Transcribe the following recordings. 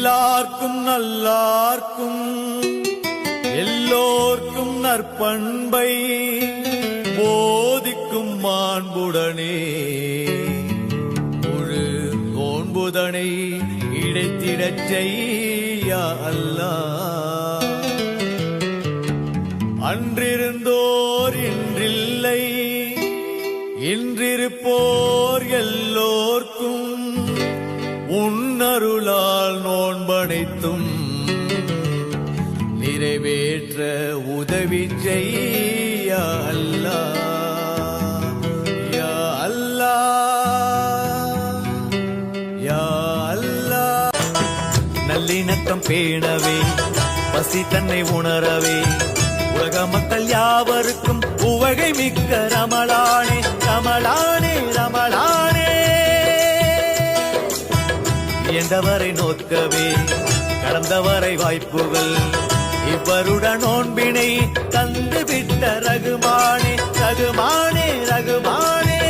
எல்லார்க்கும் நல்லார்க்கும் எல்லோர்க்கும் நற்பண்பை போதிக்கும் மாண்புடனே முழு நோன்புதனை இடைத்திடச் செய்யா அல்லாஹ். அன்றிருந்தோர் இன்றில்லை, இன்றிருப்போர் எல்லோர்க்கும் உன்னருளால் நோன்பனைத்தும் நிறைவேற்ற உதவி செய்ய அல்லாஹ். யா அல்லாஹ், யா அல்லாஹ். நல்லிணக்கம் பேணவே, பசி தன்னை உணரவே, உலக மக்கள் யாவருக்கும் உவகை மிக்க ரமலானே ரமலானே ரமலானே. இயன்றவரை நோக்கவே, கடந்தவரை வாய்ப்புகள் இவ்வருட நோன்பினை தந்துவிட்ட ரகுமானே ரகுமானே ரகுமானே.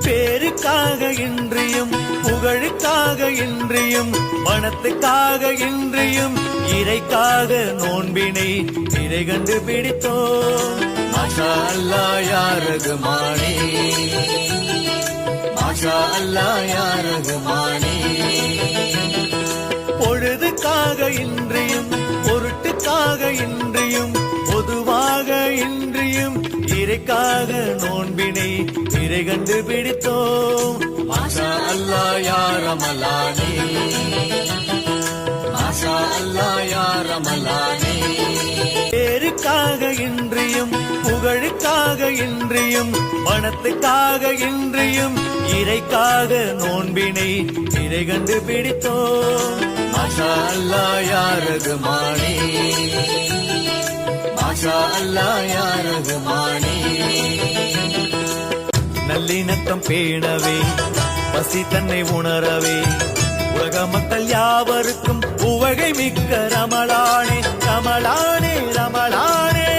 பேருக்காக இன்றியும், புகழுக்காக இன்றியும், மனத்துக்காக இன்றியும், இறைக்காக நோன்பினை இறை கண்டு பிடித்தோம். மாஷா அல்லாஹ் யா ரகுமானே, மாஷா அல்லாஹ் யா ரகுமானே. பொழுதுக்காக இன்றியும், பொருட்டுக்காக இன்றியும், பொதுவாக இன்றியும், இறைக்காக நோன்பினை இறை கண்டு பிடித்தோம். மாஷா அல்லாஹ் யா ரமலானே, மாஷா அல்லாஹ் யா ரமலானே. பேருக்காக இன்றியும், புகழுக்காக இன்றியும், மனத்துக்காக இன்றியும், இறைக்காக நோன்பினை இறை கண்டு பிடித்தோம். மாஷா அல்லாஹ் யா ரகுமானே, மாஷா அல்லாஹ் யா ரகுமானே. நல்லிணக்கம் பேணவே, பசி தன்னை உணரவே, உலக மக்கள் யாவருக்கும் உவகை மிக்க ரமலானே ரமலானே ரமலானே.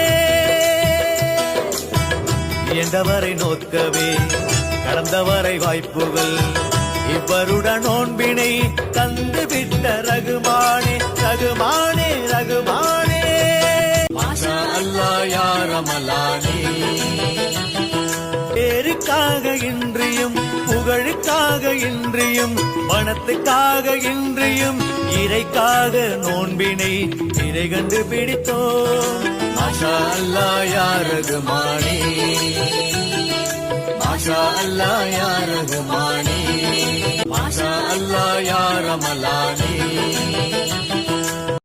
இயன்றவரை நோக்கவே, கடந்தவரை வாய்ப்புகள் இவ்வருட நோன்பினை தந்துவிட்ட ரகுமானே ரகுமானே ரகுமானே. மாஷா அல்லாஹ் யா ரமலானே. பேருக்காக இன்றியும், புகழுக்காக இன்றியும், மனத்துக்காக இன்றியும், இறைக்காக நோன்பினை இறை கண்டு பிடித்தோம். மாஷா அல்லாஹ் யா ரகுமானே, மாஷா அல்லாஹ் யா ரகுமானே, மாஷா அல்லாஹ் யா ரமலானே.